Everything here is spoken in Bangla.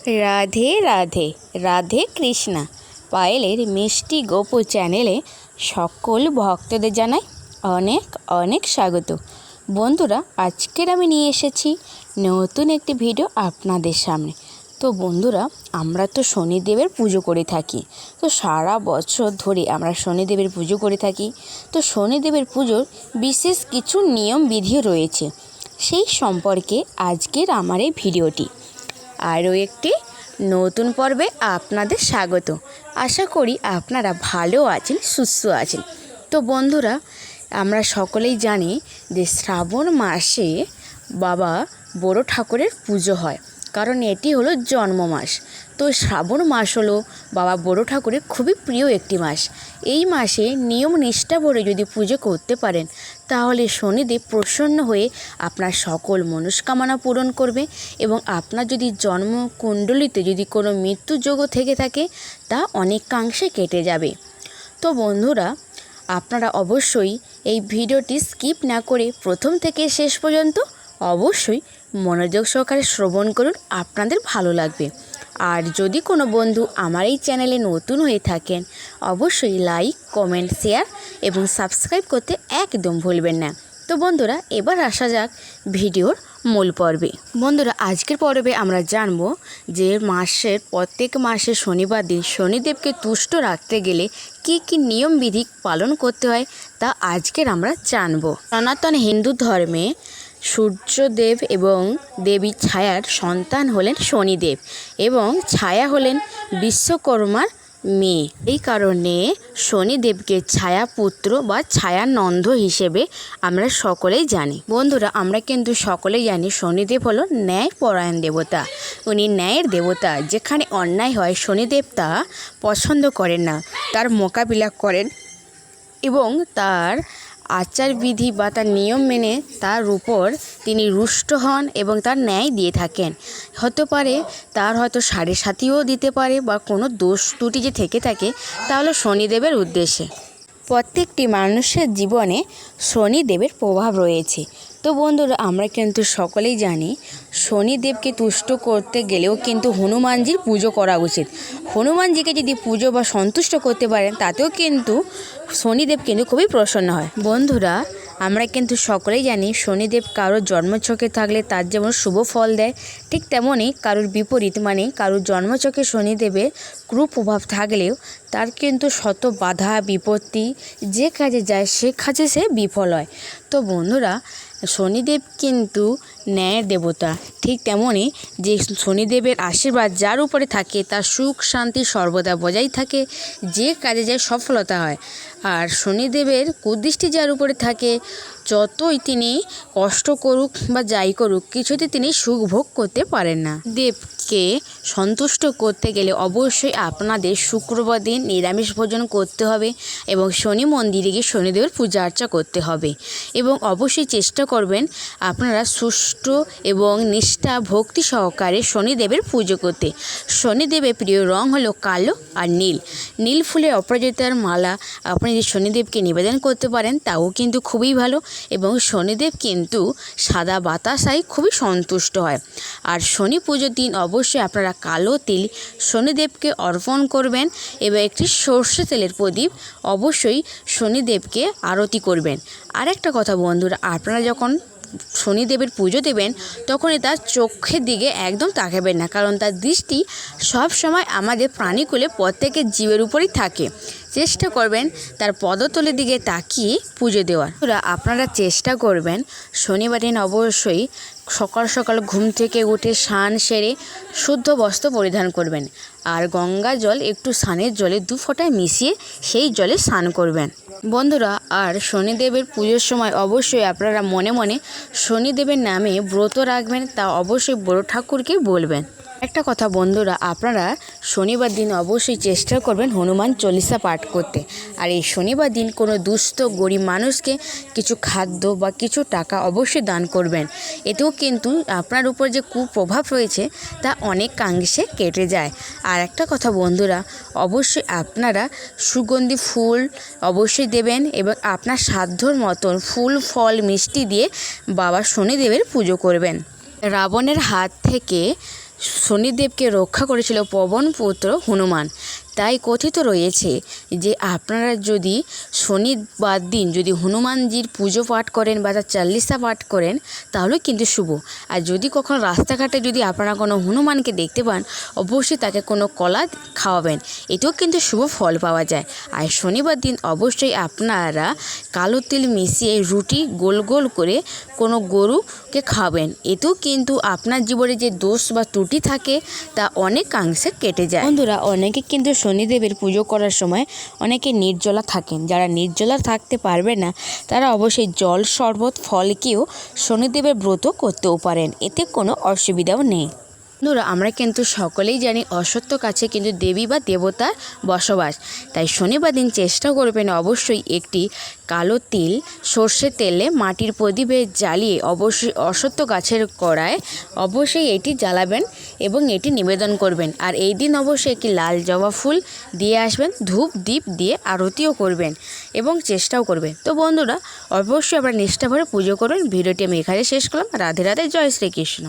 রাধে রাধে, রাধে কৃষ্ণা। পায়েলের মিষ্টি গোপু চ্যানেলে সকল ভক্তদের জানাই অনেক অনেক স্বাগত। বন্ধুরা, আজকের আমি নিয়ে এসেছি নতুন একটি ভিডিও আপনাদের সামনে। তো বন্ধুরা, আমরা তো শনিদেবের পুজো করে থাকি। তো সারা বছর ধরে আমরা শনিদেবের পুজো করে থাকি। তো শনিদেবের পুজোর বিশেষ কিছু নিয়ম বিধি রয়েছে, সেই সম্পর্কে আজকের আমার এই ভিডিওটি। আরও একটি নতুন পর্বে আপনাদের স্বাগত। আশা করি আপনারা ভালো আছেন, সুস্থ আছেন। তো বন্ধুরা, আমরা সকলেই জানি যে শ্রাবণ মাসে বাবা বড় ঠাকুরের পুজো হয়, কারণ এটি হলো জন্ম মাস। তো শ্রাবণ মাস হলো বাবা বড় ঠাকুরের খুবই প্রিয় একটি মাস। এই মাসে নিয়ম নিষ্ঠা ভরে যদি পুজো করতে পারেন, তাহলে শনিদেব প্রসন্ন হয়ে আপনার সকল মনস্কামনা পূরণ করবে এবং আপনার যদি জন্মকুণ্ডলিতে যদি কোনো মৃত্যুযোগ থেকে থাকে, তা অনেকাংশে কেটে যাবে। তো বন্ধুরা, আপনারা অবশ্যই এই ভিডিওটি স্কিপ না করে প্রথম থেকে শেষ পর্যন্ত অবশ্যই মনোযোগ সহকারে শ্রবণ করুন, আপনাদের ভালো লাগবে। আর যদি কোনো বন্ধু আমার এই চ্যানেলে নতুন হয়ে থাকেন, অবশ্যই লাইক, কমেন্ট, শেয়ার এবং সাবস্ক্রাইব করতে একদম ভুলবেন না। তো বন্ধুরা, এবার আসা যাক ভিডিওর মূল পর্বে। বন্ধুরা, আজকের পর্বে আমরা জানব যে প্রত্যেক মাসে শনিবার দিন শনিদেবকে তুষ্ট রাখতে গেলে কি কি নিয়ম বিধি পালন করতে হয়, তা আজকের আমরা জানব। সনাতন হিন্দু ধর্মে সূর্যদেব এবং দেবী ছায়ার সন্তান হলেন শনিদেব এবং ছায়া হলেন বিশ্বকর্মার মেয়ে। এই কারণে শনিদেবকে ছায়াপুত্র বা ছায়ানন্দ হিসেবে আমরা সকলেই জানি। বন্ধুরা, আমরা কিন্তু সকলেই জানি শনিদেব হলো ন্যায়পরায়ণ দেবতা। উনি ন্যায়ের দেবতা। যেখানে অন্যায় হয় শনিদেব তা পছন্দ করেন না, তার মোকাবিলা করেন এবং তার আচারবিধি বা তার নিয়ম মেনে তার উপর তিনি রুষ্ট হন এবং তার ন্যায় দিয়ে থাকেন। হতে পারে তার হয়তো সাড়ে সাতিও দিতে পারে বা কোনো দোষ ত্রুটি যে থেকে থাকে, তাহলে শনিদেবের উদ্দেশ্যে। প্রত্যেকটি মানুষের জীবনে শনিদেবের প্রভাব রয়েছে। তো বন্ধুরা, আমরা কিন্তু সকলেই জানি শনিদেবকে তুষ্ট করতে গেলেও কিন্তু হনুমানজির পুজো করা উচিত। হনুমানজিকে যদি পুজো বা সন্তুষ্ট করতে পারেন, তাতেও কিন্তু শনিদেব কিন্তু খুবই প্রসন্ন হয়। বন্ধুরা, আমরা কিন্তু সকলেই জানি শনিদেব কারোর জন্মছকে থাকলে তার যেমন শুভ ফল দেয়, ঠিক তেমনই কারোর বিপরীত মানে কারোর জন্মছকে শনিদেবের কুপ্রভাব থাকলেও তার কিন্তু শত বাধা বিপত্তি, যে কাজে যায় সে কাজে সে বিফল হয়। তো বন্ধুরা, শনিদেব কিন্তু ন্যায়ের দেবতা। ঠিক তেমনই যে শনিদেবের আশীর্বাদ যার উপরে থাকে তার সুখ শান্তি সর্বদা বজায় থাকে, যে কাজে যায় সফলতা হয়। আর শনিদেবের কুদৃষ্টি যার উপরে থাকে, যতই তিনি কষ্ট করুক বা যাই করুক, কিছুতে তিনি সুখ ভোগ করতে পারেন না। দেবকে সন্তুষ্ট করতে গেলে অবশ্যই আপনাদের শুক্রবার দিন নিরামিষ ভোজন করতে হবে এবং শনি মন্দিরে গিয়ে শনিদেবের পূজা অর্চনা করতে হবে এবং অবশ্যই চেষ্টা করবেন আপনারা সুষ্ঠু এবং নিষ্ঠা ভক্তি সহকারে শনিদেবের পুজো করতে। শনিদেবের প্রিয় রং হলো কালো আর নীল। নীল ফুলের অপরাজিতার মালা আপনি যদি শনিদেবকে নিবেদন করতে পারেন, তাও কিন্তু খুবই ভালো এবং শনিদেব কিন্তু সাদা বাতাসায় খুবই সন্তুষ্ট হয়। আর শনি পুজোর দিন অবশ্যই আপনারা কালো তিল শনিদেবকে অর্পণ করবেন এবং একটি সর্ষে তেলের প্রদীপ অবশ্যই শনিদেবকে আরতি করবেন। আরেকটা কথা বন্ধুরা, আপনারা যখন শনিদেবের পুজো দেবেন তখনই তার চোখের দিকে একদম তাকাবেন না, কারণ তার দৃষ্টি সব সময় আমাদের প্রাণীকুলে প্রত্যেকের জীবের উপরই থাকে। চেষ্টা করবেন তার পদতলের দিকে তাকিয়ে পুজো দেওয়ার। আপনারা চেষ্টা করবেন শনিবার দিন অবশ্যই সকাল সকাল ঘুম থেকে উঠে স্নান সেরে শুদ্ধ বস্ত্র পরিধান করবেন আর গঙ্গা জল একটু স্নানের জলে 2 ফোঁটা মিশিয়ে সেই জলে স্নান করবেন। বন্ধুরা, আর শনিদেবের পুজোর সময় অবশ্যই আপনারা মনে মনে শনিদেবের নামে ব্রত রাখবেন, তা অবশ্যই বড় ঠাকুরকে বলবেন। একটা কথা বন্ধুরা, আপনারা শনিবার দিন অবশ্যই চেষ্টা করবেন হনুমান চল্লিশা পাঠ করতে। আর এই শনিবার দিন কোনো দুস্থ গরিব মানুষকে কিছু খাদ্য বা কিছু টাকা অবশ্যই দান করবেন। এতেও কিন্তু আপনার উপর যে কুপ্রভাব রয়েছে তা অনেকাংশে কেটে যায়। আর একটা কথা বন্ধুরা, অবশ্যই আপনারা সুগন্ধি ফুল অবশ্যই দেবেন এবং আপনার সাধ্যর মতন ফুল ফল মিষ্টি দিয়ে বাবা শনিদেবের পুজো করবেন। রাবণের হাত থেকে শনিদেবকে রক্ষা করেছিল পবন পুত্র হনুমান। তাই কথিত রয়েছে যে আপনারা যদি শনিবার দিন যদি হনুমানজির পুজো পাঠ করেন বা তার চাল্লিশা পাঠ করেন তাহলে কিন্তু শুভ। আর যদি কখনো রাস্তাঘাটে যদি আপনারা কোনো হনুমানকে দেখতে পান অবশ্যই তাকে কোনো কলা খাওয়াবেন, এতেও কিন্তু শুভ ফল পাওয়া যায়। আর শনিবার দিন অবশ্যই আপনারা কালো তিল মিশিয়ে রুটি গোল গোল করে কোনো গরুকে খাবেন, এতেও কিন্তু আপনার জীবনে যে দোষ বা ত্রুটি থাকে তা অনেকাংশে কেটে যায়। বন্ধুরা, অনেকে কিন্তু শনিদেবের পুজো করার সময় অনেকে নির্জলা থাকেন। যারা নির্জলা থাকতে পারবে না তারা অবশ্যই জল শরবত ফলকেও শনিদেবের ব্রত করতেও পারেন, এতে কোনো অসুবিধাও নেই। বন্ধুরা, আমরা কিন্তু সকলেই জানি অসত্য কাছে কিন্তু দেবী বা দেবতার বসবাস। তাই শনিবার দিন চেষ্টা করবেন অবশ্যই একটি কালো তিল সর্ষের তেলে মাটির প্রদীপে জ্বালিয়ে অবশ্যই অসত্য গাছের গোড়ায় অবশ্যই এটি জ্বালাবেন এবং এটি নিবেদন করবেন। আর এই দিন অবশ্যই একটি লাল জবা ফুল দিয়ে আসবেন, ধূপ দ্বীপ দিয়ে আরতিও করবেন এবং চেষ্টাও করবেন। তো বন্ধুরা, অবশ্যই আপনারা নিষ্ঠা ভরে পুজো করবেন। ভিডিওটি আমি এখানে শেষ করলাম। রাধে রাধে, জয় শ্রীকৃষ্ণ।